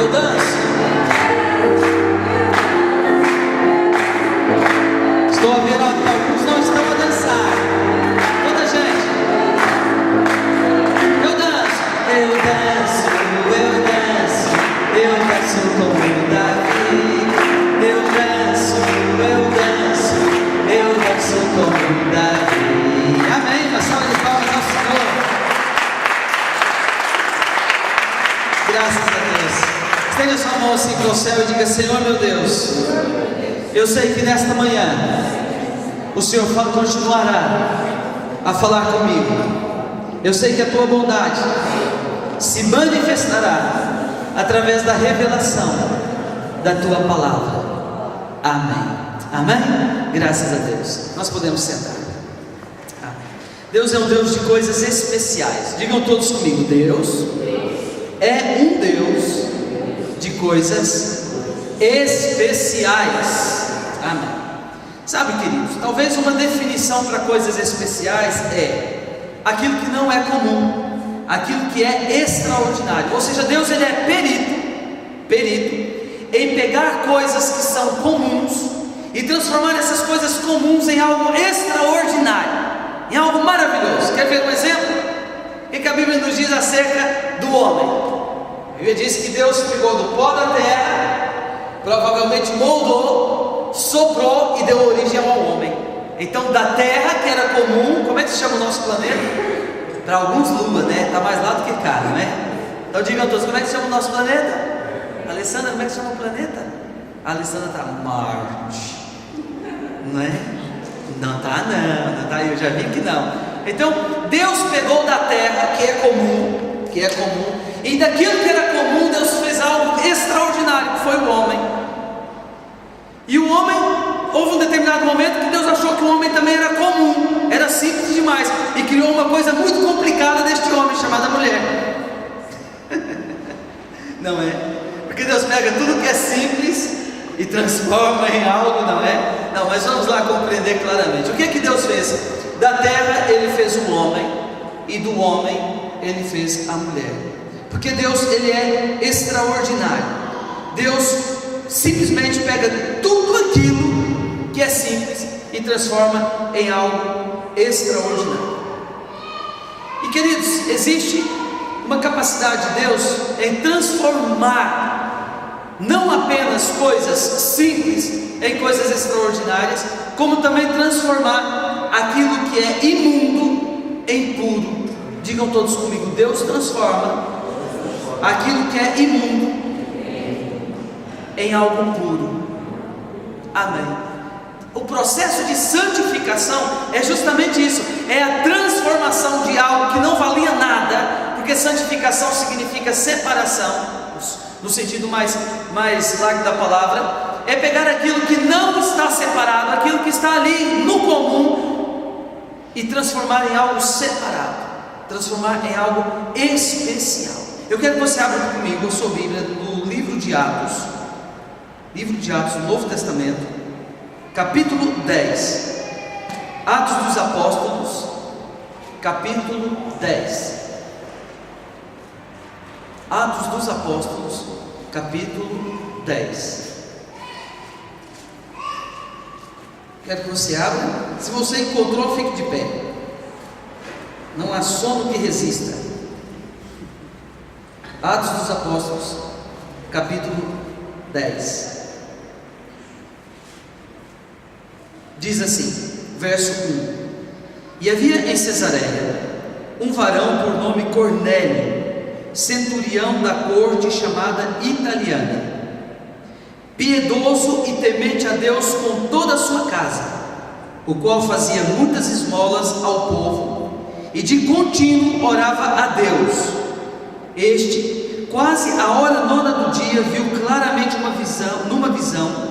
Eu danço. Estou a ver alguns não estão a dançar. Toda a gente. Eu danço. Eu danço, eu danço. Eu danço como Davi. Eu danço, eu danço. Eu danço como Davi. Amém. Uma salva de palmas ao Senhor. Graças a Deus. Estenda sua mão assim para o céu e diga: Senhor meu Deus, eu sei que nesta manhã o Senhor continuará a falar comigo. Eu sei que a tua bondade se manifestará através da revelação da tua palavra. Amém. Amém? Graças a Deus. Nós podemos sentar. Amém. Deus é um Deus de coisas especiais. Digam todos comigo: Deus é um Deus de coisas especiais. Amém. Sabe, queridos, talvez uma definição para coisas especiais é aquilo que não é comum, aquilo que é extraordinário. Ou seja, Deus ele é perito em pegar coisas que são comuns e transformar essas coisas comuns em algo extraordinário, em algo maravilhoso. Quer ver um exemplo? O que a Bíblia nos diz acerca do homem? A Bíblia diz que Deus pegou do pó da terra, provavelmente moldou, soprou e deu origem ao homem. Então, da terra que era comum, como é que se chama o nosso planeta? Para alguns, Lua, né? Está mais lá do que cá, não é? Então, digam a todos: como é que se chama o nosso planeta? Alessandra, como é que se chama o planeta? A Alessandra está Marte, não é? Não está, não está. Eu já vi que não. Então, Deus pegou da terra que é comum, e daquilo que era comum, Deus fez algo extraordinário, que foi o homem. E o homem, houve um determinado momento que Deus achou que o homem também era comum, era simples demais, e criou uma coisa muito complicada deste homem, chamada mulher. Não é? Porque Deus pega tudo que é simples e transforma em algo, não é? Não, mas vamos lá compreender claramente. O que é que Deus fez? Da terra ele fez o homem, e do homem ele fez a mulher. Porque Deus ele é extraordinário. Deus simplesmente pega tudo aquilo que é simples e transforma em algo extraordinário. E queridos, existe uma capacidade de Deus em transformar não apenas coisas simples em coisas extraordinárias, como também transformar aquilo que é imundo em puro. Digam todos comigo: Deus transforma aquilo que é imundo em algo puro. Amém. O processo de santificação é justamente isso, é a transformação de algo que não valia nada, porque santificação significa separação, no sentido mais largo da palavra, é pegar aquilo que não está separado, aquilo que está ali no comum, e transformar em algo separado, transformar em algo especial. Eu quero que você abra comigo a sua Bíblia no livro de Atos, do Novo Testamento, capítulo 10, Atos dos Apóstolos, capítulo 10, Atos dos Apóstolos, capítulo 10. Quero que você abra. Se você encontrou, fique de pé. Não há sono que resista. Atos dos Apóstolos, capítulo 10. Diz assim, verso 1: E havia em Cesareia um varão por nome Cornélio, centurião da corte chamada Italiana, piedoso e temente a Deus com toda a sua casa, o qual fazia muitas esmolas ao povo e de contínuo orava a Deus. Este, quase a hora nona do dia, viu claramente numa visão,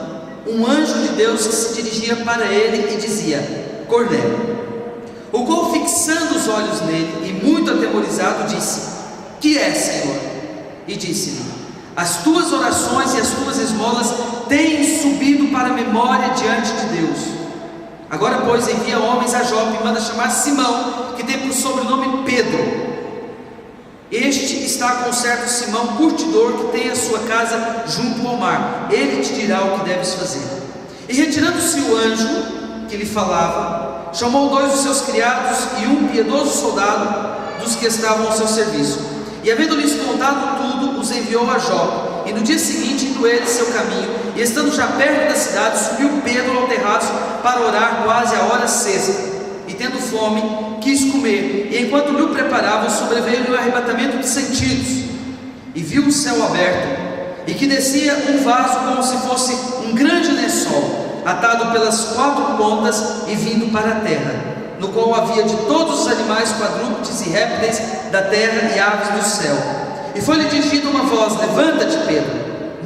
um anjo de Deus que se dirigia para ele e dizia: Cornélio. O qual, fixando os olhos nele e muito atemorizado, disse: Que é, Senhor? E disse-lhe: As tuas orações e as tuas esmolas têm subido para a memória diante de Deus. Agora, pois, envia homens a Jope e manda chamar Simão, que tem por sobrenome Pedro. Este está com um certo Simão, curtidor, que tem a sua casa junto ao mar. Ele te dirá o que deves fazer. E retirando-se o anjo que lhe falava, chamou 2 dos seus criados e um piedoso soldado dos que estavam ao seu serviço. E havendo-lhes contado tudo, os enviou a Jope. E no dia seguinte, indo ele seu caminho, e estando já perto da cidade, subiu Pedro ao terraço para orar quase à hora sexta. E tendo fome, quis comer, e enquanto lhe o preparavam, sobreveio-lhe um arrebatamento de sentidos, e viu o céu aberto, e que descia um vaso como se fosse um grande lençol, atado pelas 4 pontas e vindo para a terra, no qual havia de todos os animais, quadrúpedes e répteis da terra e aves do céu. E foi-lhe dirigida uma voz: levanta-te, Pedro,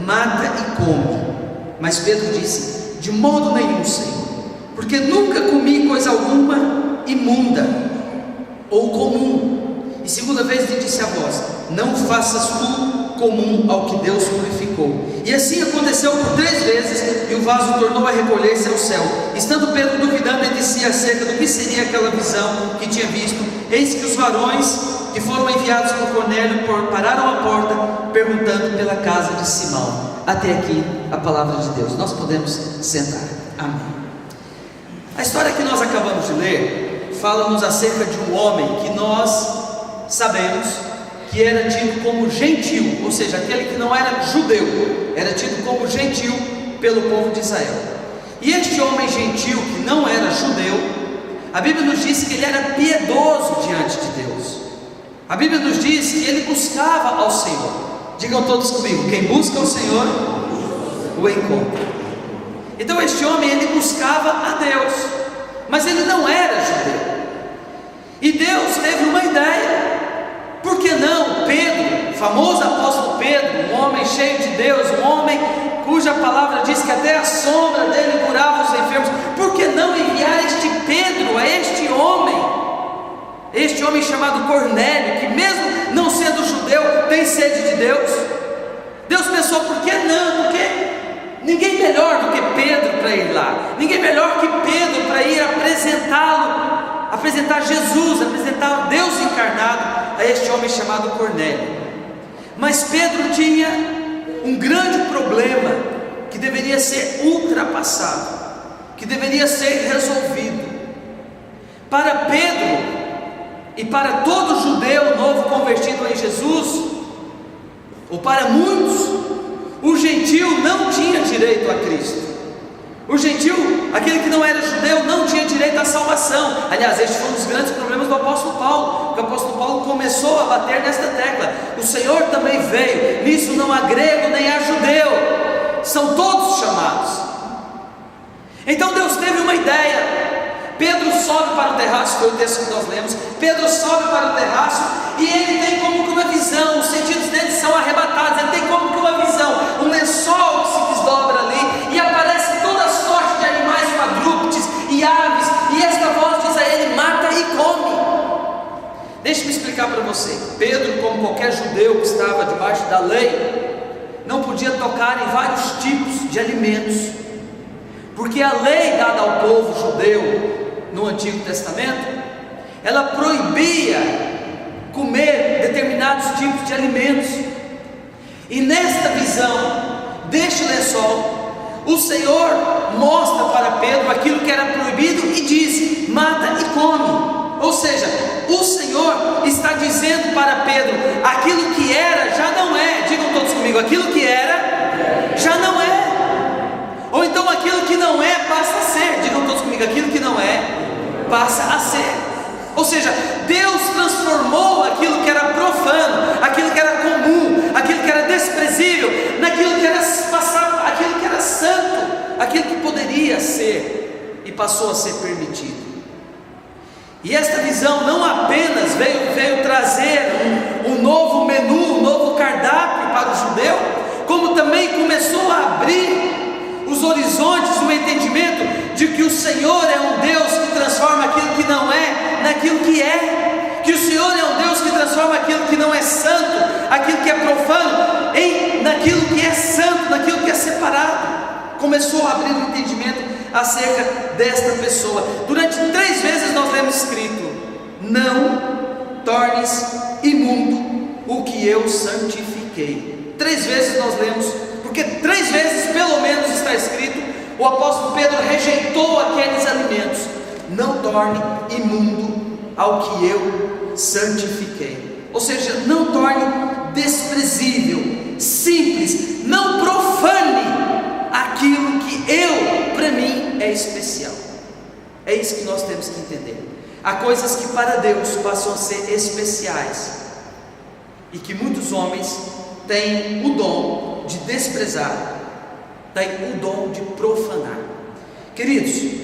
mata e come. Mas Pedro disse: de modo nenhum, Senhor, porque nunca comi coisa alguma imunda ou comum. E segunda vez lhe disse a voz: não faças tu comum ao que Deus purificou. E assim aconteceu por 3 vezes, e o vaso tornou a recolher-se ao céu. Estando Pedro duvidando entre si acerca do que seria aquela visão que tinha visto, eis que os varões que foram enviados por Cornélio pararam à porta, perguntando pela casa de Simão. Até aqui a palavra de Deus. Nós podemos sentar. Amém. A história que nós acabamos de ler fala-nos acerca de um homem que nós sabemos que era tido como gentil, ou seja, aquele que não era judeu, era tido como gentil pelo povo de Israel. E este homem gentil, que não era judeu, a Bíblia nos diz que ele era piedoso diante de Deus. A Bíblia nos diz que ele buscava ao Senhor. Digam todos comigo: quem busca o Senhor, o encontra. Então este homem, ele buscava a Deus, mas ele não era judeu. E Deus teve uma ideia. Por que não Pedro, famoso apóstolo Pedro, um homem cheio de Deus, um homem cuja palavra diz que até a sombra dele curava os enfermos, por que não enviar este Pedro a este homem chamado Cornélio, que mesmo não sendo judeu, tem sede de Deus? Deus pensou: por que não? Porque ninguém melhor do que Pedro para ir lá, ninguém melhor que Pedro para ir apresentar Jesus, apresentar Deus encarnado a este homem chamado Cornélio. Mas Pedro tinha um grande problema que deveria ser ultrapassado, que deveria ser resolvido. Para Pedro e para todo judeu novo convertido em Jesus, ou para muitos, o gentil não tinha direito a Cristo. O gentil, aquele que não era judeu, não tinha direito à salvação. Aliás, este foi um dos grandes problemas do apóstolo Paulo, porque o apóstolo Paulo começou a bater nesta tecla: o Senhor também veio, nisso não há grego nem há judeu, são todos chamados. Então Deus teve uma ideia. Pedro sobe para o terraço, foi o texto que nós lemos. Pedro sobe para o terraço e ele tem como que uma visão, os sentidos dele são arrebatados, ele tem como que uma visão, um lençol que se desdobra ali, e aparece toda a sorte de animais quadrúpedes e aves, e esta voz diz a ele: mata e come. Deixe-me explicar para você. Pedro, como qualquer judeu que estava debaixo da lei, não podia tocar em vários tipos de alimentos, porque a lei dada ao povo judeu no Antigo Testamento, ela proibia comer determinados tipos de alimentos. E nesta visão deste lençol, o Senhor mostra para Pedro aquilo que era proibido e diz: mata e come. Ou seja, o Senhor está dizendo para Pedro: aquilo que era já não é. Digam todos comigo: aquilo que era já não é. Ou então aquilo que não é passa a ser. Digam todos comigo: aquilo que não é passa a ser. Ou seja, Deus transformou aquilo que era profano, aquilo que era comum, aquilo que era desprezível, naquilo que era passado, aquilo que era santo, aquilo que poderia ser, e passou a ser permitido. E esta visão não apenas veio trazer um novo menu, um novo cardápio para o judeu, como também começou a abrir os horizontes, o entendimento de que o Senhor é um Deus que transforma aquilo que não é naquilo que é, que o Senhor é um Deus que transforma aquilo que não é santo, aquilo que é profano, naquilo que é santo, naquilo que é separado. Começou a abrir o entendimento acerca desta pessoa. Durante 3 vezes nós lemos escrito: não tornes imundo o que eu santifiquei. 3 vezes nós lemos, porque 3 vezes pelo menos está escrito, o apóstolo Pedro rejeitou aqueles alimentos. Não torne imundo ao que eu santifiquei. Ou seja, não torne desprezível, simples, não profane aquilo que para mim é especial. É isso que nós temos que entender. Há coisas que para Deus passam a ser especiais e que muitos homens têm o dom de desprezar, têm o dom de profanar. Queridos,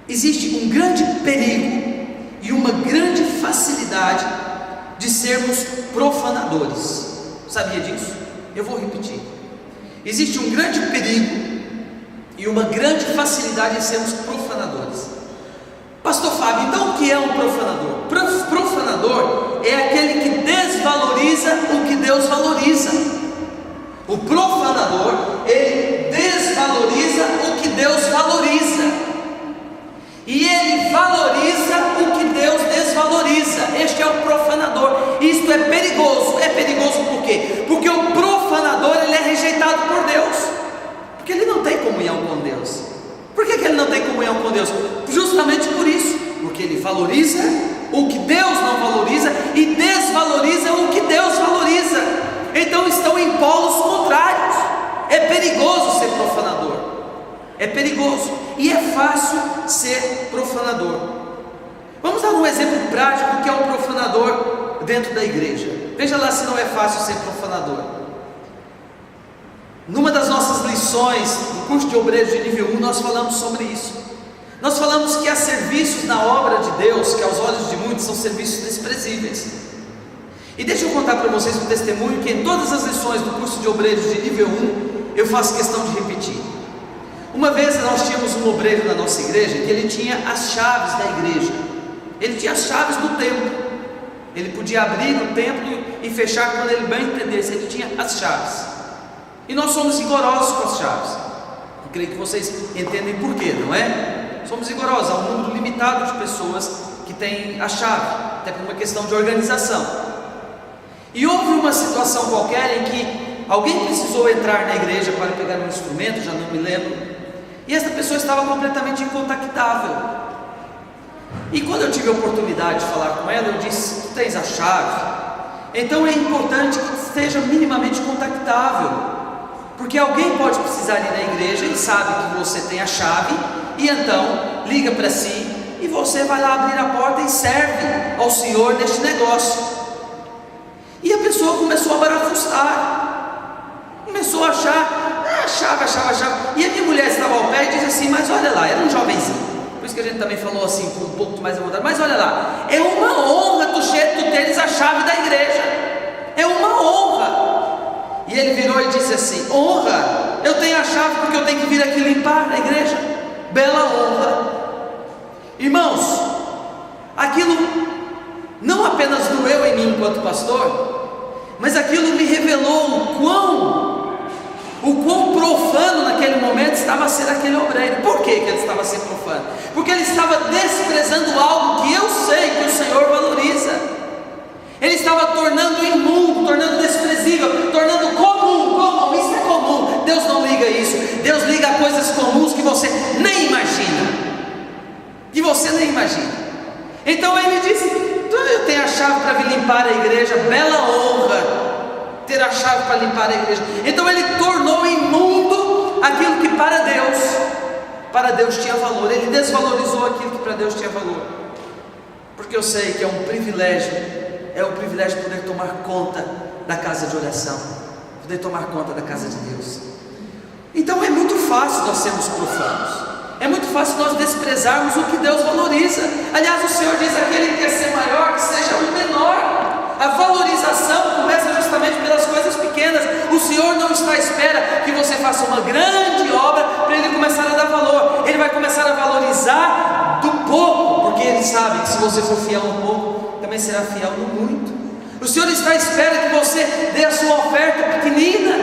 existe um grande perigo e uma grande facilidade de sermos profanadores. Sabia disso? Eu vou repetir. Existe um grande perigo e uma grande facilidade em sermos profanadores. Pastor Fábio, então o que é um profanador? Profanador é aquele que desvaloriza o que Deus valoriza. O profanador, ele desvaloriza o que Deus valoriza, e ele valoriza o que Deus desvaloriza. Este é o profanador. Isto é perigoso. É perigoso por quê? Porque o profanador, ele é rejeitado por Deus, porque ele não tem comunhão com Deus. Por que ele não tem comunhão com Deus? Justamente por isso, porque ele valoriza o que Deus não valoriza e desvaloriza o que Deus valoriza. Então estão em polos contrários. É perigoso ser profanador, é perigoso, e é fácil ser profanador. Vamos dar um exemplo prático do que é um profanador dentro da igreja. Veja lá se não é fácil ser profanador. Numa das nossas lições do curso de obreiros de nível 1, nós falamos sobre isso. Nós falamos que há serviços na obra de Deus que aos olhos de muitos são serviços desprezíveis. E deixa eu contar para vocês um testemunho que em todas as lições do curso de obreiros de nível 1 eu faço questão de repetir. Uma vez nós tínhamos um obreiro na nossa igreja que ele tinha as chaves da igreja. Ele tinha as chaves do templo. Ele podia abrir o templo e fechar quando ele bem entendesse. Ele tinha as chaves. E nós somos rigorosos com as chaves. Eu creio que vocês entendem por quê, não é? Somos rigorosos. Há um número limitado de pessoas que têm a chave, até por uma questão de organização. E houve uma situação qualquer em que alguém precisou entrar na igreja para pegar um instrumento, já não me lembro, e essa pessoa estava completamente incontactável. E quando eu tive a oportunidade de falar com ela, eu disse: tu tens a chave, então é importante que esteja minimamente contactável, porque alguém pode precisar ir na igreja, ele sabe que você tem a chave, e então liga para si, e você vai lá abrir a porta e serve ao Senhor neste negócio. E a pessoa começou a barafustar, começou a achar a chave. E a minha mulher estava ao pé e disse assim: mas olha lá, era um jovenzinho, por isso que a gente também falou assim com um pouco mais à vontade, mas olha lá, é uma honra tu teres a chave da igreja, é uma honra. E ele virou e disse assim: honra? Eu tenho a chave porque eu tenho que vir aqui limpar a igreja? Bela honra. Irmãos, aquilo não apenas doeu em mim enquanto pastor, mas aquilo me revelou o quão profano naquele momento estava a ser aquele obreiro. Por que ele estava a ser profano? Porque ele estava desprezando algo que eu sei que o Senhor valoriza. Ele estava tornando imundo, tornando desprezível, tornando comum. Isso é comum. Deus não liga isso. Deus liga a coisas comuns que você nem imagina. Então ele disse: eu tenho a chave para vir limpar a igreja, bela honra ter a chave para limpar a igreja. Então ele tornou imundo aquilo que para Deus tinha valor. Ele desvalorizou aquilo que para Deus tinha valor, porque eu sei que é um privilégio poder tomar conta da casa de oração, poder tomar conta da casa de Deus. Então é muito fácil nós sermos profanos, é muito fácil nós desprezarmos o que Deus valoriza. Aliás, o Senhor diz: aquele que quer ser maior, que seja o menor. A valorização começa justamente pelas coisas pequenas. O Senhor não está à espera que você faça uma grande obra para Ele começar a dar valor. Ele vai começar a valorizar do pouco, porque Ele sabe que se você for fiel no pouco, também será fiel no muito. O Senhor está à espera que você dê a sua oferta pequenina,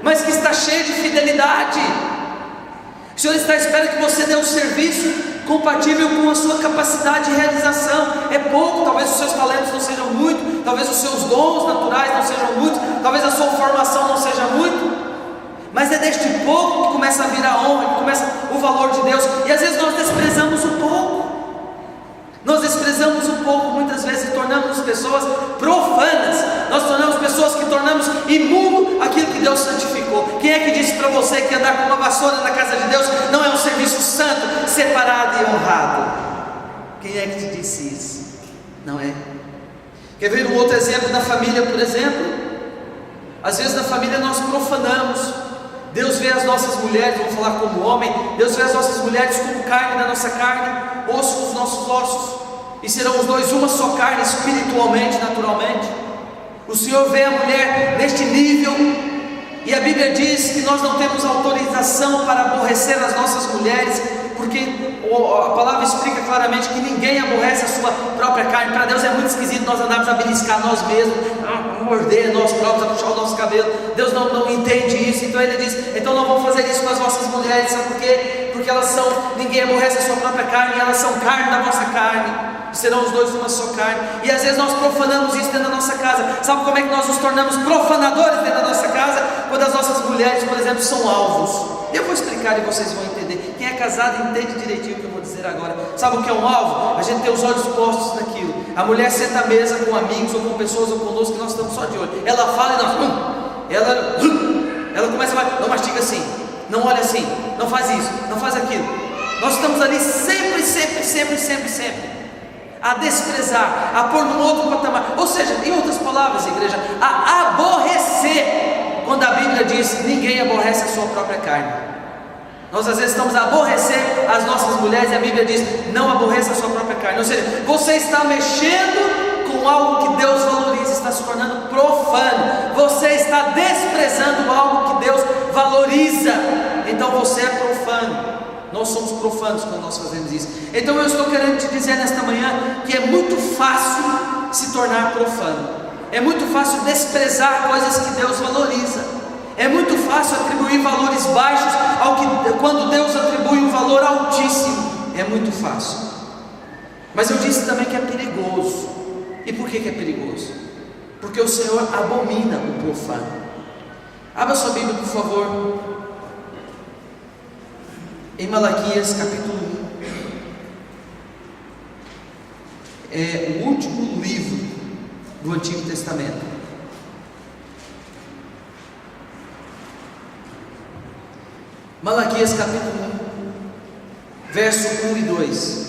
mas que está cheia de fidelidade. O Senhor está à espera que você dê um serviço compatível com a sua capacidade de realização. É pouco, talvez os seus talentos não sejam muito, talvez os seus dons naturais não sejam muitos, talvez a sua formação não seja muito, mas é deste pouco que começa a vir a honra, que começa o valor de Deus. E às vezes nós desprezamos o pouco. Nós desprezamos um pouco, muitas vezes, e tornamos pessoas profanas. Nós tornamos pessoas que tornamos imundo aquilo que Deus santificou. Quem é que disse para você que andar com uma vassoura na casa de Deus não é um serviço santo, separado e honrado? Quem é que te disse isso? Não é? Quer ver um outro exemplo da família, por exemplo? Às vezes na família nós profanamos. Deus vê as nossas mulheres, vamos falar como homem, Deus vê as nossas mulheres como carne da nossa carne, osso dos nossos ossos, e serão os dois uma só carne, espiritualmente, naturalmente. O Senhor vê a mulher neste nível, e a Bíblia diz que nós não temos autorização para aborrecer as nossas mulheres, porque a palavra explica claramente que ninguém aborrece a sua própria carne. Para Deus é muito esquisito nós andarmos a beliscar nós mesmos, a morder nós próprios, a puxar o nosso cabelo. Deus não entende isso. Então Ele diz: então não vamos fazer isso com as vossas mulheres. Sabe por quê? Porque elas são, ninguém aborrece a sua própria carne, elas são carne da vossa carne, e serão os dois uma só carne. E às vezes nós profanamos isso dentro da nossa casa. Sabe como é que nós nos tornamos profanadores dentro da nossa casa? Quando as nossas mulheres, por exemplo, são alvos. Eu vou explicar e vocês vão entender. Quem é casado entende direitinho o que eu vou dizer agora. Sabe o que é um alvo? A gente tem os olhos postos naquilo. A mulher senta à mesa com amigos ou com pessoas ou conosco que nós estamos só de olho. Ela fala e nós ela começa a falar: não mastiga assim, não olha assim, não faz isso, não faz aquilo. Nós estamos ali sempre a desprezar, a pôr num outro patamar. Ou seja, em outras palavras, igreja, a aborrecer. Quando a Bíblia diz: ninguém aborrece a sua própria carne. Nós às vezes estamos a aborrecer as nossas mulheres, e a Bíblia diz: não aborreça a sua própria carne. Ou seja, você está mexendo com algo que Deus valoriza, está se tornando profano. Você está desprezando algo que Deus valoriza. Então você é profano. Nós somos profanos quando nós fazemos isso. Então eu estou querendo te dizer nesta manhã que é muito fácil se tornar profano. É muito fácil desprezar coisas que Deus valoriza. É muito fácil atribuir valores baixos quando Deus atribui um valor altíssimo. É muito fácil. Mas eu disse também que é perigoso. E por que é perigoso? Porque o Senhor abomina o profano. Abra sua Bíblia, por favor, em Malaquias capítulo 1. É o último livro do Antigo Testamento. Malaquias capítulo 1, verso 1 e 2.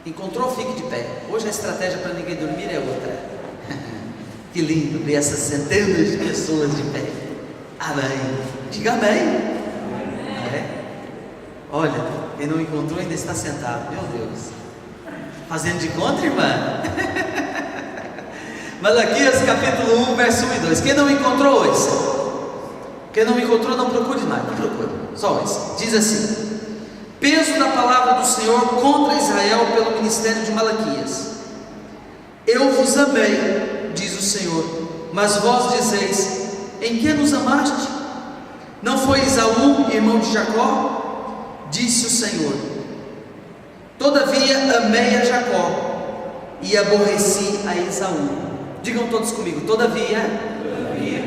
Encontrou? Fique de pé. Hoje a estratégia para ninguém dormir é outra. Que lindo ver essas centenas de pessoas de pé. Amém. Diga amém. Olha, quem não encontrou ainda está sentado. Meu Deus. Fazendo de conta, irmã? Malaquias capítulo 1, verso 1 e 2. Quem não encontrou esse? Quem não encontrou, não procure mais. Não procure, só esse. Diz assim: peso da palavra do Senhor contra Israel pelo ministério de Malaquias. Eu vos amei, diz o Senhor, mas vós dizeis: em que nos amaste? Não foi Esaú, irmão de Jacó? Disse o Senhor: todavia amei a Jacó e aborreci a Esaú. Digam todos comigo: todavia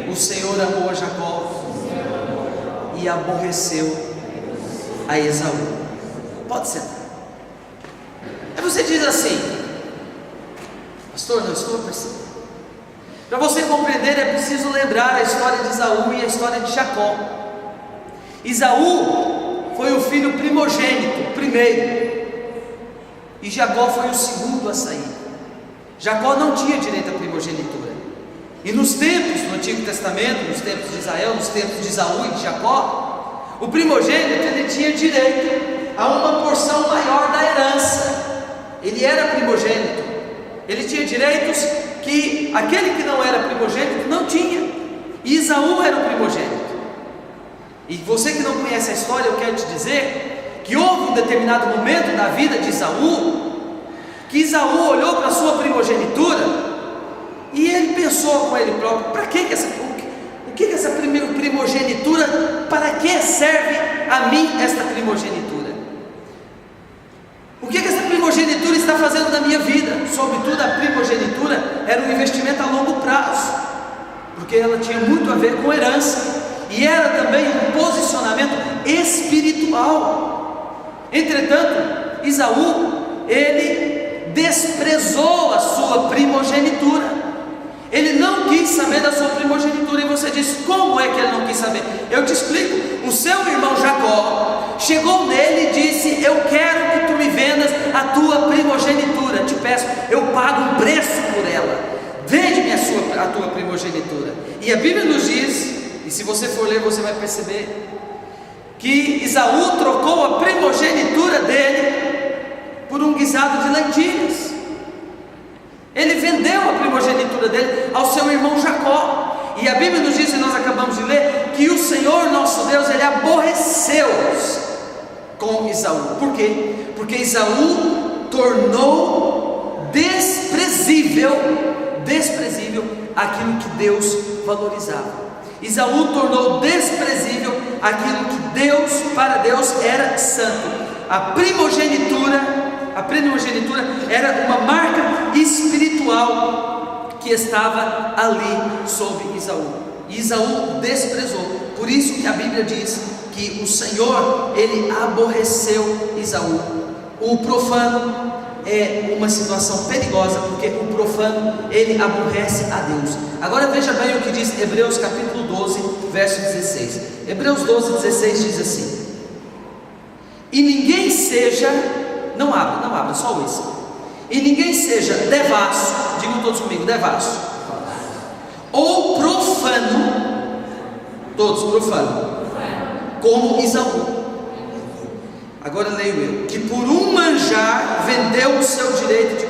o Senhor amou a Jacó e aborreceu a Esaú. Pode sentar. Aí você diz assim: pastor, não estou percebendo. Para você compreender é preciso lembrar a história de Esaú e a história de Jacó. Esaú foi o filho primogênito, o primeiro, e Jacó foi o segundo a sair. Jacó não tinha direito à primogenitura. E nos tempos do Antigo Testamento, nos tempos de Israel, nos tempos de Esaú e de Jacó, o primogênito ele tinha direito a uma porção maior da herança. Ele era primogênito. Ele tinha direitos que aquele que não era primogênito não tinha. E Esaú era o primogênito. E você que não conhece a história, eu quero te dizer que houve um determinado momento na vida de Esaú, que Esaú olhou para a sua primogenitura e ele pensou com ele próprio: para que essa primogenitura, para que serve a mim esta primogenitura? está fazendo na minha vida? Sobretudo a primogenitura era um investimento a longo prazo, porque ela tinha muito a ver com herança, e era também um posicionamento espiritual. Entretanto, Esaú, ele desprezou a sua primogenitura. Ele não quis saber da sua primogenitura. E você diz: como é que ele não quis saber? Eu te explico. O seu irmão Jacó chegou nele e disse: eu quero que tu me vendas a tua primogenitura. Te peço, eu pago um preço por ela. Vende-me a tua primogenitura. E a Bíblia nos diz, e se você for ler você vai perceber, que Esaú trocou a primogenitura dele por um guisado de lentilhas. Ele vendeu a primogenitura dele ao seu irmão Jacó. E a Bíblia nos diz, e nós acabamos de ler, que o Senhor nosso Deus, ele aborreceu com Esaú. Por quê? Porque Esaú tornou desprezível aquilo que Deus valorizava. Esaú tornou desprezível aquilo que para Deus era santo. A primogenitura era uma marca espiritual que estava ali sobre Esaú. E Esaú desprezou. Por isso que a Bíblia diz que o Senhor, ele aborreceu Esaú. O profano é uma situação perigosa, porque o profano, ele aborrece a Deus. Agora veja bem o que diz Hebreus capítulo 12, verso 16. Hebreus 12, 16 diz assim: e ninguém seja, não abra, só o esse. E ninguém seja devasso, digam todos comigo, devasso, ou profano, todos profano, como Esaú. Agora leio eu, que por um manjar vendeu o seu direito de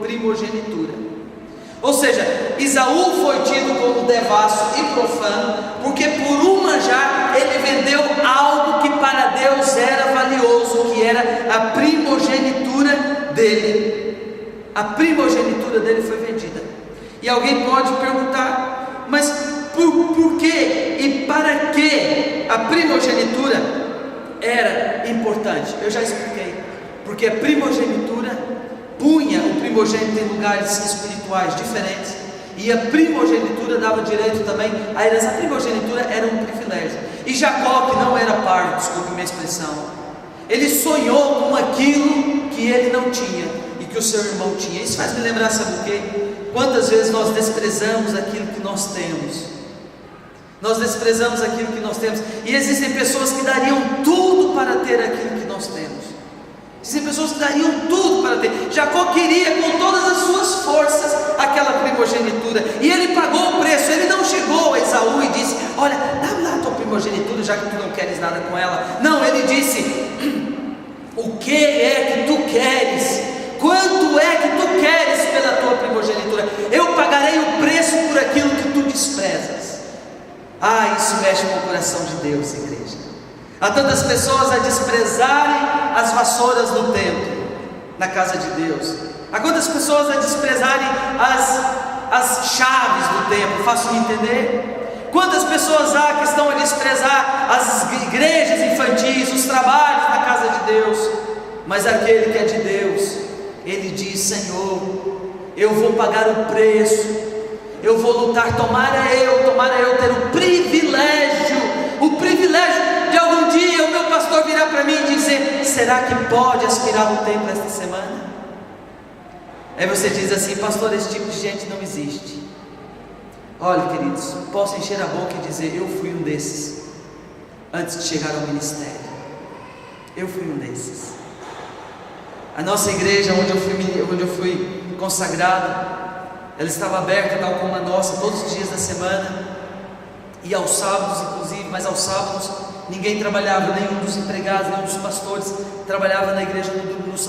primogenitura. Ou seja, Esaú foi tido como devasso e profano, porque por um manjar ele vendeu algo que para Deus era valioso, que era a primogenitura dele. A primogenitura dele foi vendida. E alguém pode perguntar: mas por que e para que a primogenitura era importante? Eu já expliquei. Porque a primogenitura punha o primogênito em lugares espirituais diferentes, e a primogenitura dava direito também à herança. A primogenitura era um privilégio. E Jacó, que não era parvo, desculpe minha expressão, ele sonhou com aquilo que ele não tinha e que o seu irmão tinha. Isso faz me lembrar, sabe o quê? Quantas vezes nós desprezamos aquilo que nós temos. Nós desprezamos aquilo que nós temos. E existem pessoas que dariam tudo para ter aquilo que nós temos. Existem pessoas que dariam tudo para ter. Jacó queria com todas as suas forças aquela primogenitura, e ele pagou o preço. Ele não chegou a Esaú e disse: olha, dá-me lá a tua primogenitura, já que tu não queres nada com ela. Não, ele disse: o que é que tu queres? Quanto é que tu queres pela tua primogenitura? Eu pagarei o preço por aquilo que tu desprezas. Ah, isso mexe com o coração de Deus, igreja. Há tantas pessoas a desprezarem as vassouras do templo, na casa de Deus. Há quantas pessoas a desprezarem as chaves do templo, faço-me entender? Quantas pessoas há que estão a desprezar as igrejas infantis, os trabalhos na casa de Deus? Mas aquele que é de Deus, ele diz: Senhor, eu vou pagar o preço, eu vou lutar, tomara eu ter o privilégio de algum dia o meu pastor virar para mim e dizer: será que pode aspirar no templo esta semana? Aí você diz assim: pastor, esse tipo de gente não existe. Olha, queridos, posso encher a boca e dizer: eu fui um desses, antes de chegar ao ministério. Eu fui um desses. A nossa igreja, onde eu fui consagrado, ela estava aberta, tal como a nossa, todos os dias da semana, e aos sábados inclusive, mas aos sábados ninguém trabalhava, nenhum dos empregados, nenhum dos pastores trabalhava na igreja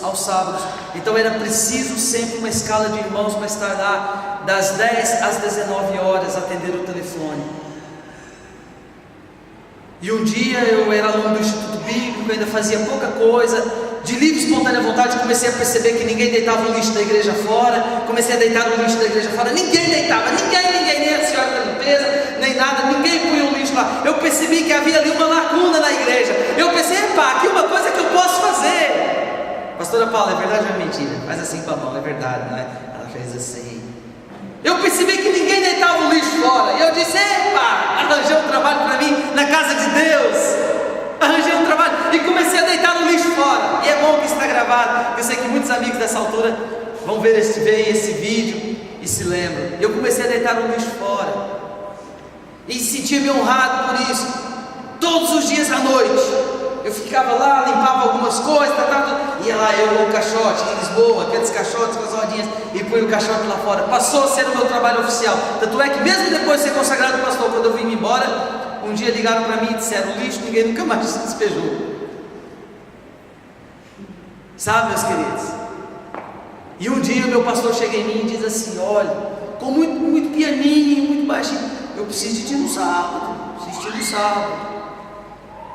aos sábados. Então era preciso sempre uma escala de irmãos para estar lá das 10 às 19 horas, atender o telefone. E um dia eu era aluno do Instituto Bíblico, ainda fazia pouca coisa, de livre e espontânea vontade comecei a perceber que ninguém deitava o lixo da igreja fora. Comecei a deitar o lixo da igreja fora, ninguém deitava, ninguém, nem a senhora da limpeza, nem nada, ninguém punha o lixo lá. Eu percebi que havia ali uma lacuna na igreja. Eu pensei: epa, aqui uma coisa que eu posso fazer. Pastora Paula, é verdade ou é mentira? Faz assim com a mão, é verdade, não é? Ela fez assim. Eu percebi que ninguém deitava o lixo fora. E eu disse: epa, arranjei um trabalho para mim na casa de Deus. Arranjei um trabalho e comecei a deitar o lixo fora. E é bom que está gravado. Eu sei que muitos amigos dessa altura vão ver esse vídeo e se lembram. Eu comecei a deitar o lixo fora e sentia-me honrado por isso. Todos os dias à noite eu ficava lá, limpava algumas coisas, ia lá eu o caixote em Lisboa, aqueles caixotes com as rodinhas, e punha o caixote lá fora. Passou a ser o meu trabalho oficial. Tanto é que mesmo depois de ser consagrado pastor, quando eu vim embora, um dia ligaram para mim e disseram: o lixo ninguém nunca mais se despejou. Sabe, meus queridos? E um dia o meu pastor chega em mim e diz assim: olha, com muito pianinho, muito baixinho, eu preciso de ti no sábado,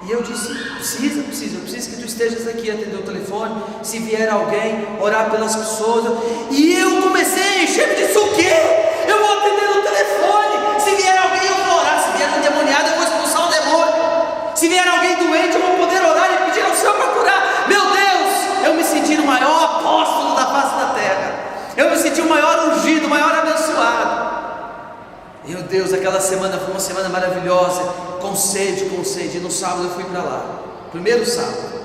E eu disse: eu preciso que tu estejas aqui, atender o telefone, se vier alguém, orar pelas pessoas. E eu comecei a encher-me disso: o quê? Eu vou atender o telefone, se vier alguém eu vou orar, se vier um endemoniado eu vou expulsar o demônio, se vier alguém doente eu vou poder orar e pedir ao Senhor para curar. Meu Deus, eu me senti o maior apóstolo da face da terra, eu me senti o maior ungido, o maior abençoado. Meu Deus, aquela semana foi uma semana maravilhosa, com sede. E no sábado eu fui para lá, primeiro sábado,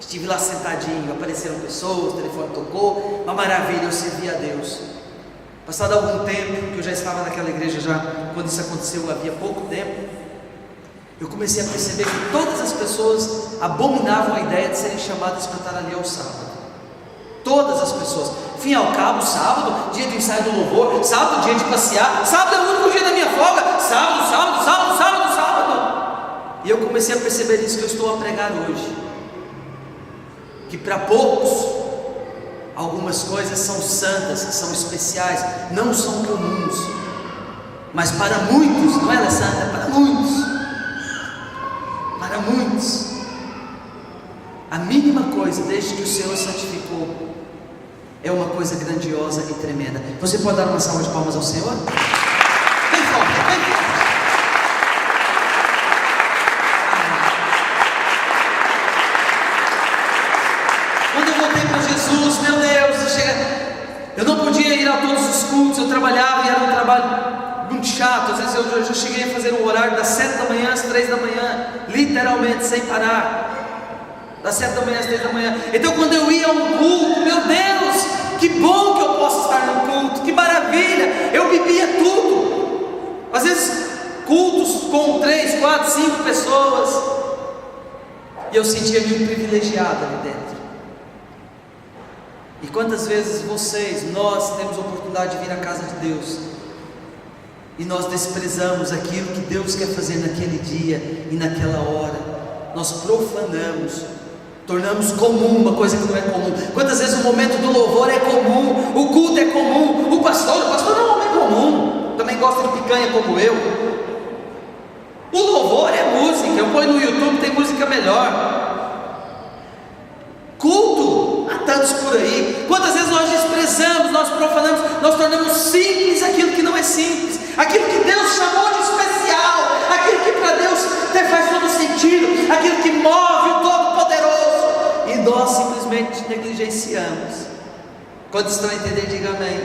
estive lá sentadinho, apareceram pessoas, o telefone tocou, uma maravilha, eu servi a Deus. Passado algum tempo, que eu já estava naquela igreja, quando isso aconteceu, havia pouco tempo, eu comecei a perceber que todas as pessoas abominavam a ideia de serem chamadas para estar ali ao sábado. Todas as pessoas. Fim ao cabo, sábado, dia de ensaio do louvor, sábado, dia de passear, sábado é o único dia da minha folga, sábado. E eu comecei a perceber isso que eu estou a pregar hoje, que para poucos algumas coisas são santas, são especiais, não são comuns, mas para muitos, não é, Alessandra? Para muitos, a mínima coisa, desde que o Senhor santificou, é uma coisa grandiosa e tremenda. Você pode dar uma salva de palmas ao Senhor? Bem forte. Quando eu voltei para Jesus, meu Deus, eu não podia ir a todos os cultos, eu trabalhava e era um trabalho muito chato. Às vezes eu já cheguei a fazer um horário das 7 da manhã às 3 da manhã, literalmente, sem parar. Das 7 da manhã às 3 da manhã. Então quando eu ia a um culto, meu Deus, que bom que eu posso estar no culto, que maravilha, eu bebia tudo. Às vezes cultos com 3, 4, 5 pessoas, e eu sentia-me um privilegiado ali dentro. E quantas vezes nós temos a oportunidade de vir à casa de Deus, e nós desprezamos aquilo que Deus quer fazer naquele dia e naquela hora, nós profanamos, tornamos comum uma coisa que não é comum. Quantas vezes o momento do louvor é comum, o culto é comum, o pastor não é um homem comum, também gosta de picanha como eu. O louvor é música, eu ponho no YouTube, tem música melhor. Culto, há tantos por aí. Quantas vezes nós desprezamos, nós profanamos, nós tornamos simples aquilo que não é simples, aquilo que Deus chamou de especial, aquilo que para Deus faz todo sentido, aquilo que move o Todo-Poderoso, e nós simplesmente negligenciamos. Quando estão a entender, diga amém.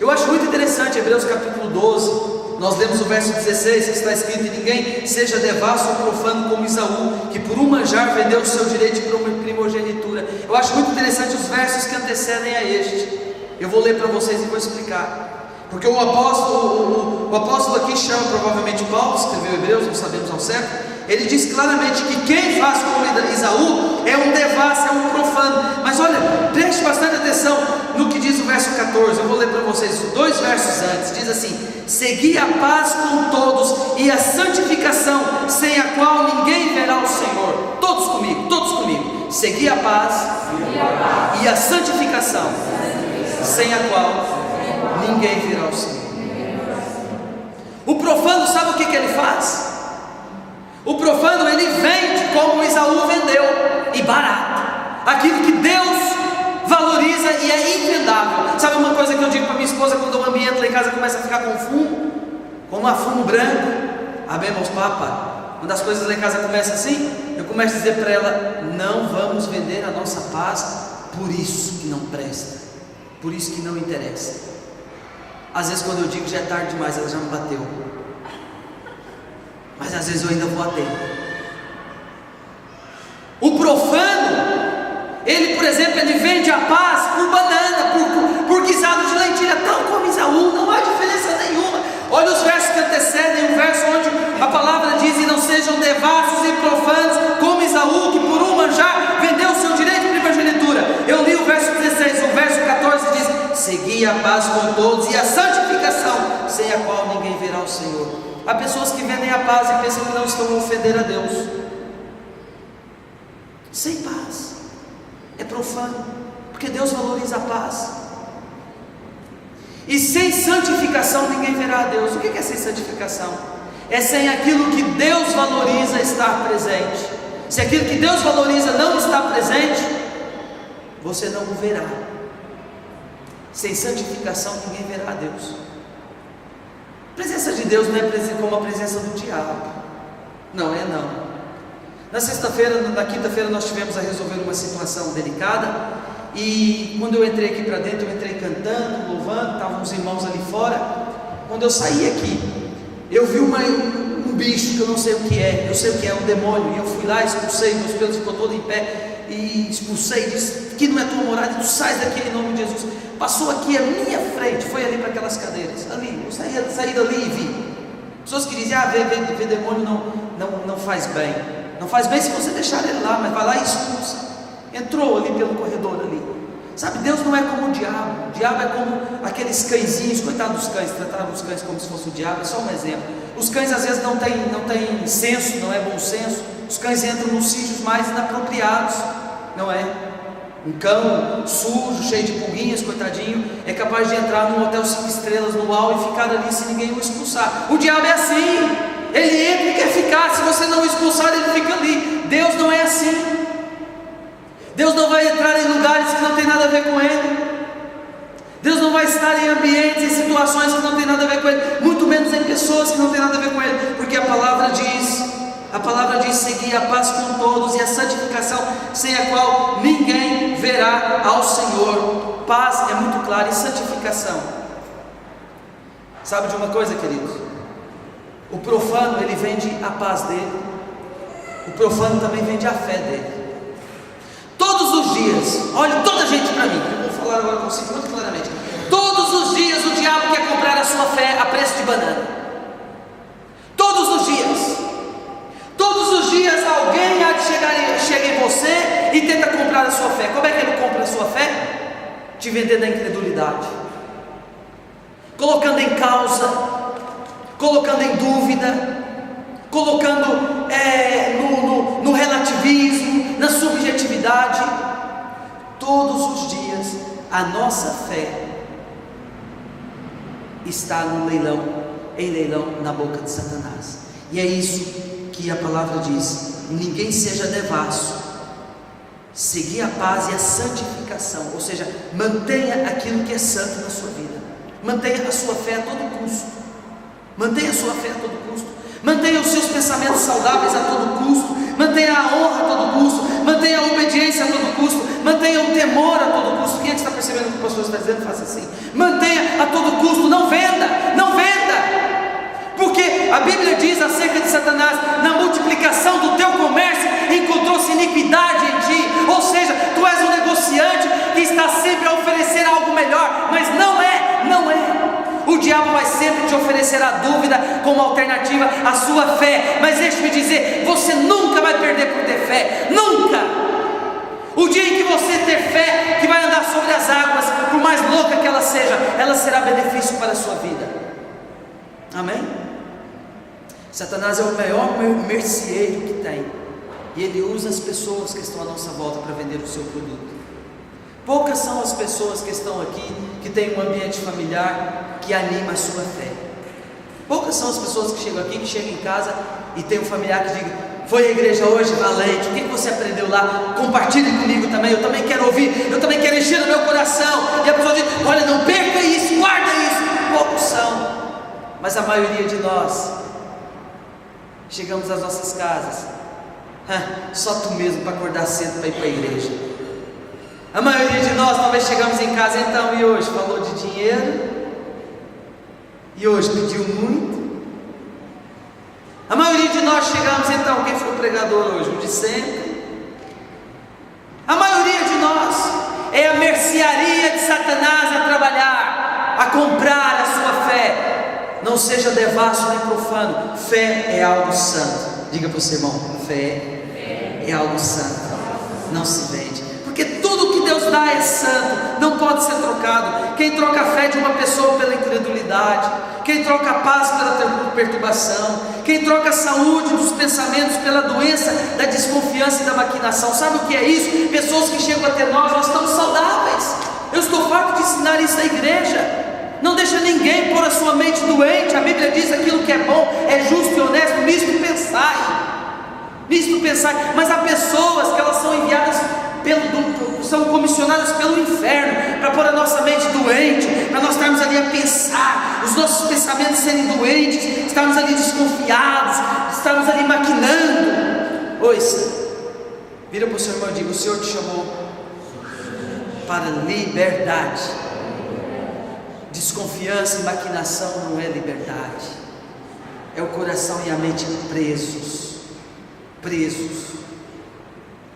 Eu acho muito interessante Hebreus capítulo 12. Nós lemos o verso 16, que está escrito: e ninguém seja devasso ou profano como Esaú, que por um manjar vendeu o seu direito de primogenitura. Eu acho muito interessante os versos que antecedem a este. Eu vou ler para vocês e vou explicar. Porque o apóstolo aqui chama provavelmente Paulo, escreveu Hebreus, não sabemos ao certo. Ele diz claramente que quem faz como Esaú é um devasso, é um profano. Mas olha, preste bastante atenção no que diz o verso 14. Eu vou ler para vocês 2 versos antes. Diz assim: segui a paz com todos e a santificação, sem a qual ninguém verá o Senhor. Todos comigo. Segui a paz e a santificação, sem a qual ninguém verá o Senhor. O profano, sabe o que ele faz? O profano, ele vende como Esaú vendeu, e barato, aquilo que Deus valoriza e é invendável. Sabe uma coisa que eu digo para minha esposa quando o ambiente lá em casa começa a ficar com fumo branco? Abemos papa, Quando as coisas lá em casa começam assim, eu começo a dizer para ela: não vamos vender a nossa paz por isso que não presta, por isso que não interessa. Às vezes quando eu digo já é tarde demais, ela já me bateu, mas às vezes eu ainda vou a tempo. O profano, ele, por exemplo, ele vende a paz por banana, por guisado de lentilha, tal como Isaú, não há diferença nenhuma. Olha os versos que antecedem, o verso onde a palavra diz: e não sejam devassos e profanos como Isaú, que por um manjar vendeu o seu direito de primogenitura. Eu li o verso 16, o verso 14 diz: segui a paz com todos e a santificação, sem a qual ninguém verá o Senhor. Há pessoas que vendem a paz e pensam que não estão a ofender a Deus. Sem paz é profano, porque Deus valoriza a paz. E sem santificação ninguém verá a Deus. O que é sem santificação? É sem aquilo que Deus valoriza estar presente. Se aquilo que Deus valoriza não está presente, você não o verá. Sem santificação ninguém verá a Deus. A presença de Deus não é como a presença do diabo. Não é não. Na quinta-feira nós tivemos a resolver uma situação delicada. E quando eu entrei aqui para dentro, eu entrei cantando, louvando, estavam os irmãos ali fora. Quando eu saí aqui, eu vi um bicho que eu não sei o que é, eu sei o que é, um demônio. E eu fui lá, expulsei, meus pelos ficou todo em pé, e expulsei, disse: que não é tua morada, tu sais daqui em nome de Jesus. Passou aqui à minha frente, foi ali para aquelas cadeiras, ali, eu saí dali e vi. Pessoas que dizem: ver demônio não faz bem. Não faz bem se você deixar ele lá, mas vai lá e expulsa. Entrou ali pelo corredor ali. Sabe, Deus não é como o diabo. O diabo é como aqueles cãezinhos. Coitado dos cães, trataram os cães como se fosse o diabo. É só um exemplo. Os cães às vezes não têm senso, não é bom senso. Os cães entram nos sítios mais inapropriados, não é? Um cão sujo, cheio de pulguinhas, coitadinho, é capaz de entrar num hotel 5 estrelas no UAU e ficar ali se ninguém o expulsar. O diabo é assim. Ele entra e quer ficar. Se você não o expulsar, ele fica ali. Deus não é assim. Deus não vai entrar em lugares que não tem nada a ver com Ele. Deus não vai estar em ambientes, em situações que não tem nada a ver com Ele, muito menos em pessoas que não tem nada a ver com Ele, porque a palavra diz: seguir a paz com todos e a santificação, sem a qual ninguém verá ao Senhor. Paz é muito clara, e santificação. Sabe de uma coisa, queridos? O profano, ele vende a paz dele. O profano também vende a fé dele. Todos os dias, olhe toda a gente para mim, eu vou falar agora com você muito claramente. Todos os dias o diabo quer comprar a sua fé a preço de banana. Todos os dias. Todos os dias alguém há de chega em você e tenta comprar a sua fé. Como é que ele compra a sua fé? Te vendendo a incredulidade, colocando em causa, colocando em dúvida, colocando no relativismo, na subjetividade. Todos os dias a nossa fé está em leilão na boca de Satanás. E é isso que a palavra diz: ninguém seja devasso, seguir a paz e a santificação, ou seja, mantenha aquilo que é santo na sua vida, mantenha a sua fé a todo custo, mantenha a sua fé a todo custo, mantenha os seus pensamentos saudáveis a todo custo, mantenha a honra a todo custo, mantenha a obediência a todo custo, mantenha o temor a todo custo. Quem é que está percebendo o que o pastor está dizendo? Faça assim: mantenha a todo custo, não venda, porque a Bíblia diz acerca de Satanás: na multiplicação do teu comércio encontrou-se iniquidade em ti. Ou seja, tu és um negociante que está sempre a oferecer algo melhor, mas não é. O diabo vai sempre te oferecer a dúvida como alternativa à sua fé, mas deixe-me dizer, você nunca vai perder por ter fé, nunca. O dia em que você ter fé, que vai andar sobre as águas, por mais louca que ela seja, ela será benefício para a sua vida. Amém? Satanás é o maior merceeiro que tem, e ele usa as pessoas que estão à nossa volta para vender o seu produto. Poucas são as pessoas que estão aqui, que têm um ambiente familiar que anima a sua fé. Poucas são as pessoas que chegam aqui, que chegam em casa e tem um familiar que diga: foi à igreja hoje, valente, o que você aprendeu lá? Compartilhe comigo também, eu também quero ouvir, eu também quero encher o meu coração. E a pessoa diz: olha, não perca isso, guarda isso. Poucos são, mas a maioria de nós chegamos às nossas casas, só tu mesmo para acordar cedo para ir para a igreja. A maioria de nós talvez chegamos em casa, então, e hoje? Falou de dinheiro? E hoje pediu muito? A maioria de nós chegamos, então, quem foi o pregador hoje? O de sempre? A maioria de nós é a mercearia de Satanás a trabalhar, a comprar a sua fé. Não seja devasso nem profano. Fé é algo santo. Diga para o seu irmão: fé é algo santo, não se vende. Porque tudo que Deus dá é santo, não pode ser trocado. Quem troca a fé de uma pessoa pela incredulidade, quem troca a paz pela perturbação, quem troca a saúde dos pensamentos pela doença da desconfiança e da maquinação. Sabe o que é isso? Pessoas que chegam até nós estamos saudáveis. Eu estou farto de ensinar isso na igreja. Não deixa ninguém pôr a sua mente doente. A Bíblia diz: aquilo que é bom, é justo e honesto, nisto pensai. Mas há pessoas que elas são enviadas são comissionadas pelo inferno para pôr a nossa mente doente, para nós estarmos ali a pensar, os nossos pensamentos serem doentes, estarmos ali desconfiados, estarmos ali maquinando. Ouça, vira para o seu irmão e diga: o Senhor te chamou para liberdade. Desconfiança e maquinação não é liberdade, é o coração e a mente presos.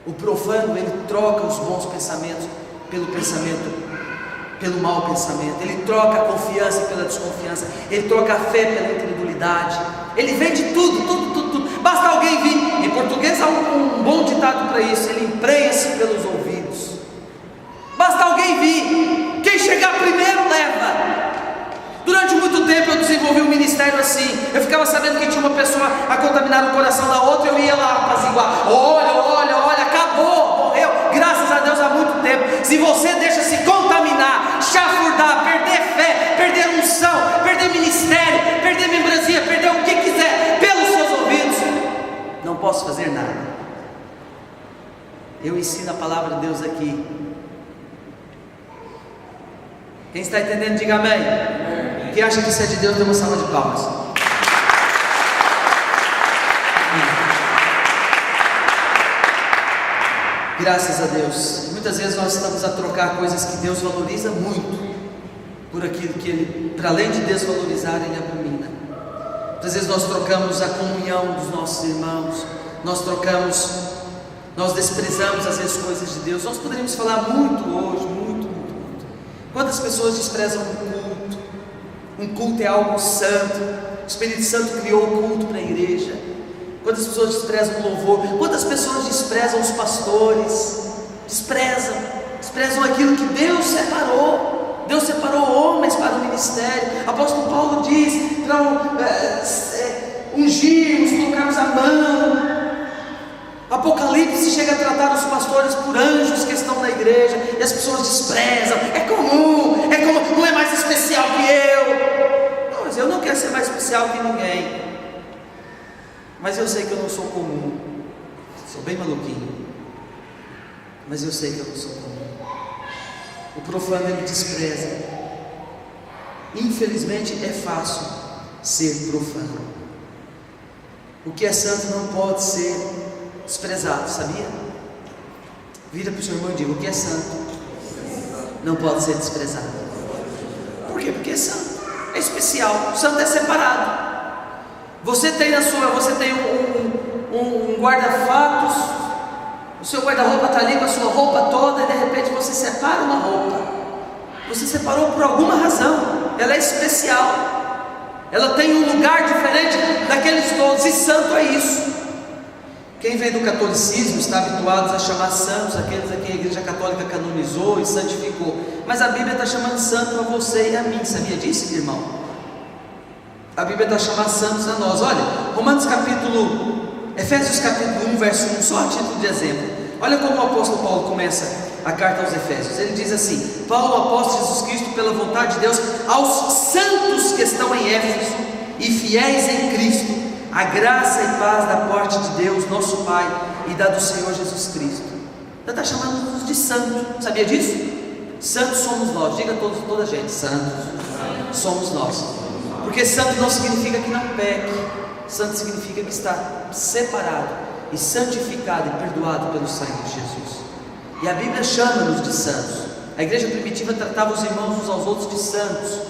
O profano, ele troca os bons pensamentos pelo mau pensamento, ele troca a confiança pela desconfiança, ele troca a fé pela incredulidade, ele vende tudo. Basta alguém vir. Em português há um bom ditado para isso: ele emprenha-se pelos ouvidos. Basta alguém vir, quem chegar primeiro leva. Durante muito tempo eu desenvolvi um ministério assim. Eu ficava sabendo que tinha uma pessoa a contaminar o coração da outra, eu ia lá apaziguar. Olha, acabou, morreu, graças a Deus, há muito tempo. Se você deixa se contaminar, chafurdar, perder fé, perder unção, perder ministério, perder membresia, perder o que quiser pelos seus ouvidos, não posso fazer nada. Eu ensino a palavra de Deus aqui. Quem está entendendo, diga amém. Quem acha que isso é de Deus, dê uma salva de palmas. Graças a Deus. Muitas vezes nós estamos a trocar coisas que Deus valoriza muito por aquilo que Ele, para além de desvalorizar, Ele abomina. Muitas vezes nós trocamos a comunhão dos nossos irmãos, nós desprezamos às vezes coisas de Deus. Nós poderíamos falar muito hoje, muito. Quantas pessoas desprezam o culto? Um culto é algo santo. O Espírito Santo criou o culto para a igreja. Quantas pessoas desprezam o louvor? Quantas pessoas desprezam os pastores? Desprezam aquilo que Deus separou. Deus separou homens para o ministério. O apóstolo Paulo diz para ungirmos, colocarmos a mão. Apocalipse chega a tratar os pastores por anjos que estão na igreja, e as pessoas desprezam. É comum, não é mais especial que eu. Não, mas eu não quero ser mais especial que ninguém. Mas eu sei que eu não sou comum. Sou bem maluquinho, mas eu sei que eu não sou comum. O profano, ele despreza. Infelizmente é fácil ser profano. O que é santo não pode ser desprezado, sabia? Vira para o seu irmão e diga: o que é santo não pode ser desprezado. Por quê? Porque é santo, é especial. Santo é separado. Você tem um guarda-fatos, o seu guarda-roupa está ali com a sua roupa toda, e de repente você separa uma roupa. Você separou por alguma razão. Ela é especial, ela tem um lugar diferente daqueles todos, e santo é isso. Quem vem do catolicismo está habituado a chamar santos aqueles a quem a igreja católica canonizou e santificou, mas a Bíblia está chamando santo a você e a mim. Sabia disso, irmão? A Bíblia está chamando santos a nós. Olha, Efésios capítulo 1, verso 1, só a título de exemplo. Olha como o apóstolo Paulo começa a carta aos Efésios. Ele diz assim: Paulo, apóstolo de Jesus Cristo, pela vontade de Deus, aos santos que estão em Éfeso e fiéis em Cristo, a graça e paz da parte de Deus, nosso Pai, e da do Senhor Jesus Cristo. Ele está chamando-nos de santos. Sabia disso? Santos somos nós. Diga toda a gente: santos somos nós. Porque santo não significa que não peque. Santo significa que está separado e santificado e perdoado pelo sangue de Jesus. E a Bíblia chama-nos de santos. A igreja primitiva tratava os irmãos uns aos outros de santos.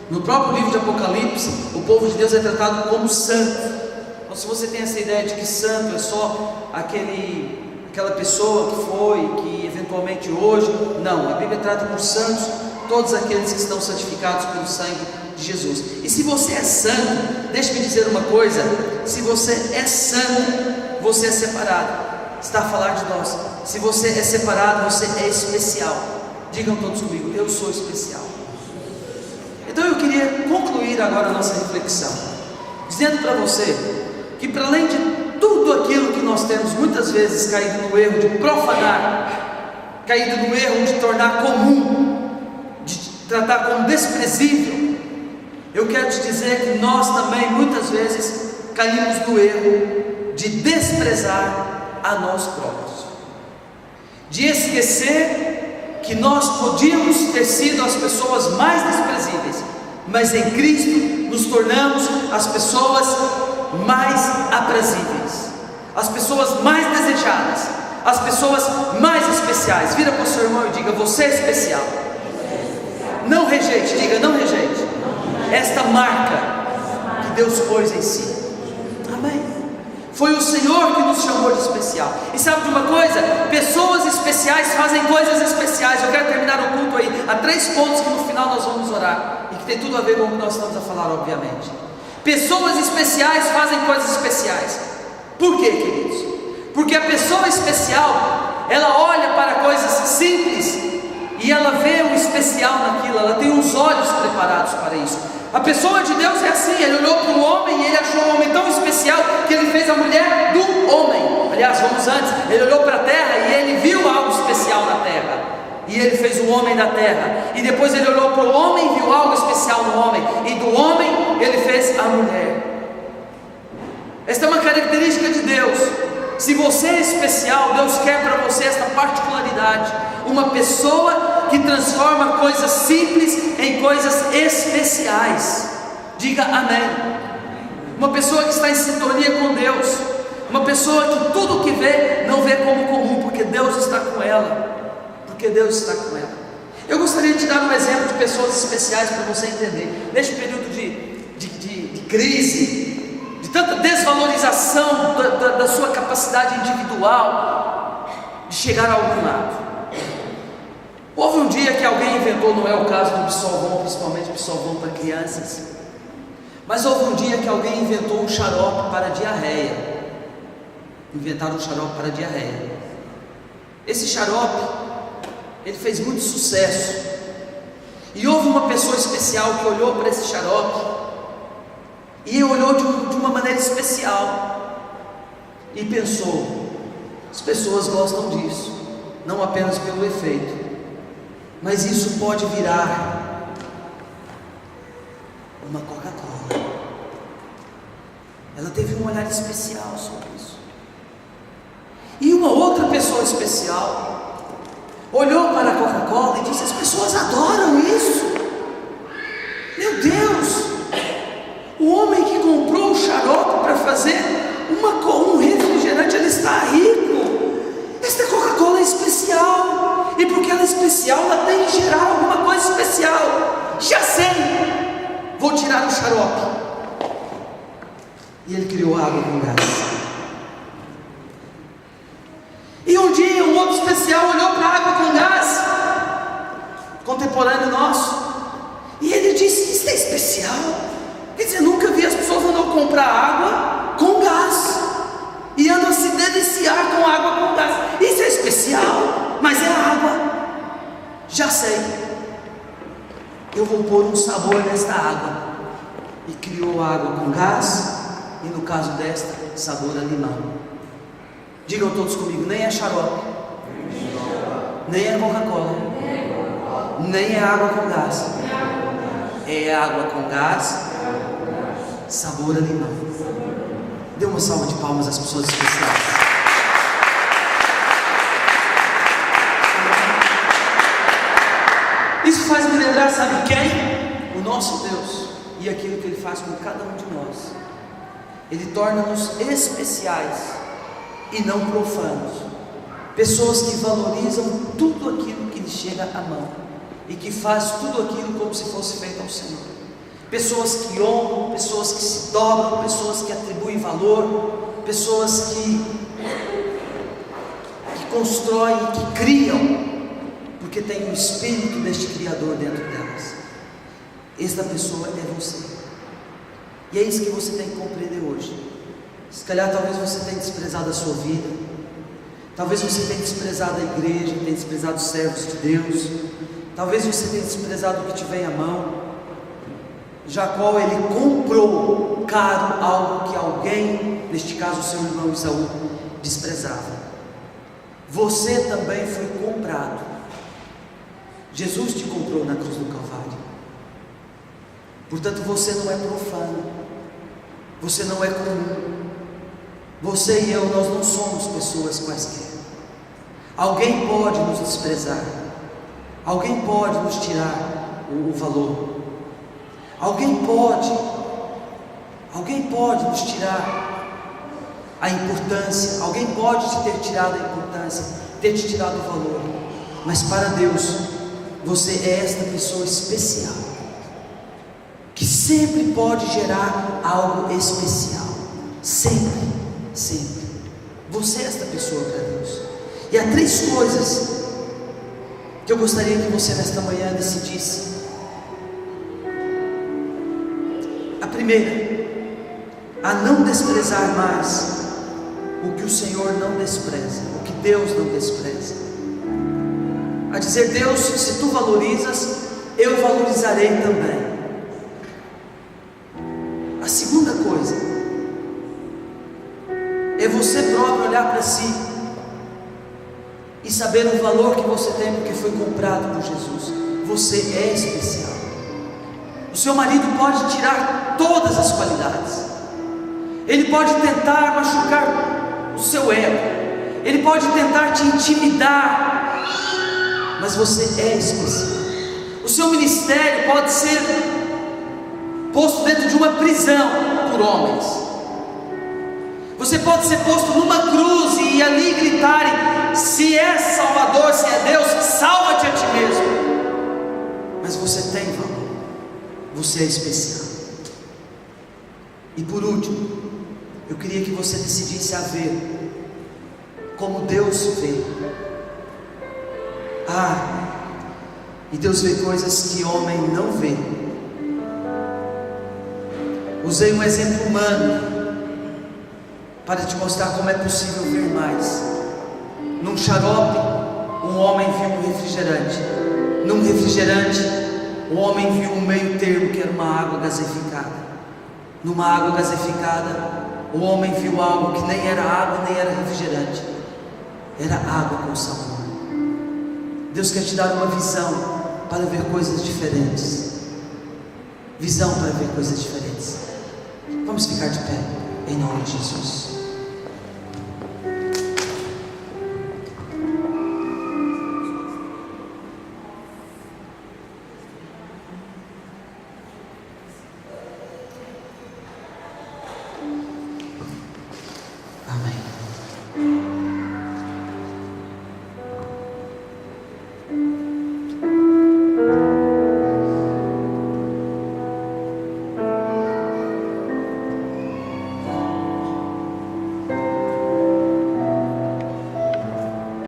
No próprio livro de Apocalipse, o povo de Deus é tratado como santo. Então, se você tem essa ideia de que santo é só aquela pessoa que foi, que eventualmente hoje, não, a Bíblia trata por santos todos aqueles que estão santificados pelo sangue de Jesus. E se você é santo, deixe-me dizer uma coisa: se você é santo, você é separado. Está a falar de nós. Se você é separado, você é especial. Digam todos comigo: eu sou especial. Então eu queria concluir agora a nossa reflexão, dizendo para você que, para além de tudo aquilo que nós temos muitas vezes caído no erro de profanar, caído no erro de tornar comum, de tratar como desprezível, eu quero te dizer que nós também muitas vezes caímos no erro de desprezar a nós próprios, de esquecer que nós podíamos ter sido as pessoas mais desprezíveis, mas em Cristo nos tornamos as pessoas mais aprazíveis, as pessoas mais desejadas, as pessoas mais especiais. Vira para o seu irmão e diga: você é especial. Não rejeite, diga: não rejeite esta marca que Deus pôs em si. Amém. Foi o Senhor que nos chamou de especial. E sabe de uma coisa? Pessoas especiais fazem coisas especiais. Eu quero terminar o culto aí. Há 3 pontos que no final nós vamos orar, e que tem tudo a ver com o que nós estamos a falar, obviamente. Pessoas especiais fazem coisas especiais. Por quê, queridos? Porque a pessoa especial, ela olha para coisas simples e ela vê o especial naquilo. Ela tem os olhos preparados para isso. A pessoa de Deus é assim. Ele olhou para o homem e ele achou o homem tão especial que ele fez a mulher do homem. Aliás, vamos antes, ele olhou para a terra e ele viu algo especial na terra, e ele fez o homem da terra. E depois ele olhou para o homem e viu algo especial no homem, e do homem ele fez a mulher. Esta é uma característica de Deus. Se você é especial, Deus quer para você esta particularidade, uma pessoa que transforma coisas simples em coisas especiais. Diga amém. Uma pessoa que está em sintonia com Deus, uma pessoa que tudo que vê, não vê como comum, porque Deus está com ela, porque Deus está com ela. Eu gostaria de te dar um exemplo de pessoas especiais para você entender. Neste período de crise, de tanta desvalorização da sua capacidade individual de chegar a algum lado. Houve um dia que alguém inventou, não é o caso do Bissolvon, principalmente Bissolvon para crianças, mas houve um dia que alguém inventou um xarope para diarreia. Inventaram um xarope para diarreia. Esse xarope, ele fez muito sucesso, e houve uma pessoa especial que olhou para esse xarope, e olhou de uma maneira especial, e pensou: as pessoas gostam disso, não apenas pelo efeito, mas isso pode virar uma Coca-Cola. Ela teve um olhar especial sobre isso. E uma outra pessoa especial olhou para a Coca-Cola e disse: as pessoas adoram isso. Meu Deus, o homem que comprou o xarope para fazer um refrigerante, ele está rico. Esta Coca-Cola é especial, e porque ela é especial, ela tem que gerar alguma coisa especial. Já sei, vou tirar o xarope. E ele criou água com gás. E um dia um outro especial olhou para a água com gás, contemporâneo nosso, e ele disse: isso é especial. Quer dizer, nunca vi as pessoas andam comprar água com gás e andam se deliciar com água com gás. Isso é especial, mas é água. Já sei, eu vou pôr um sabor nesta água. E criou água com gás, e no caso desta, sabor a limão. Digam todos comigo: nem é xarope, nem é Coca-Cola, nem é água com gás. É água com gás, sabor a limão. Dê uma salva de palmas às pessoas especiais. Isso faz me lembrar, sabe quem? O nosso Deus, e aquilo que Ele faz com cada um de nós. Ele torna-nos especiais e não profanos, pessoas que valorizam tudo aquilo que lhes chega à mão e que faz tudo aquilo como se fosse feito ao Senhor, pessoas que honram, pessoas que se dobram, pessoas que atribuem valor, pessoas que constroem, que criam, porque tem o espírito deste Criador dentro delas. Esta pessoa é você, e é isso que você tem que compreender hoje. Se calhar talvez você tenha desprezado a sua vida, talvez você tenha desprezado a igreja, tenha desprezado os servos de Deus, talvez você tenha desprezado o que te vem à mão. Jacó, ele comprou caro algo que alguém, neste caso o seu irmão Esaú, desprezava. Você também foi comprado. Jesus te comprou na cruz do Calvário. Portanto, você não é profano, você não é comum. Você e eu, nós não somos pessoas quaisquer. Alguém pode nos desprezar, alguém pode nos tirar o valor, alguém pode nos tirar a importância, alguém pode te ter tirado a importância, ter te tirado o valor, mas para Deus, você é esta pessoa especial, que sempre pode gerar algo especial, sempre, sempre. Você é esta pessoa para Deus. E há 3 coisas que eu gostaria que você nesta manhã decidisse. A primeira, a não desprezar mais o que o Senhor não despreza, o que Deus não despreza. A dizer: Deus, se tu valorizas, eu valorizarei também. A segunda coisa é você próprio olhar para si e saber o valor que você tem, porque foi comprado por Jesus. Você é especial. O seu marido pode tirar todas as qualidades, ele pode tentar machucar o seu ego, ele pode tentar te intimidar, mas você é especial. O seu ministério pode ser posto dentro de uma prisão por homens, você pode ser posto numa cruz e ali gritarem: se é Salvador, se é Deus, salva-te a ti mesmo. Mas você tem valor, você é especial. E por último, eu queria que você decidisse a ver como Deus vê. E Deus vê coisas que homem não vê. Usei um exemplo humano para te mostrar como é possível ver mais. Num xarope, um homem viu um refrigerante. Num refrigerante, o homem viu um meio termo, que era uma água gaseificada. Numa água gaseificada, o homem viu algo que nem era água, nem era refrigerante, era água com sabor. Deus quer te dar uma visão para ver coisas diferentes. Visão para ver coisas diferentes. Vamos ficar de pé, em nome de Jesus. Amém.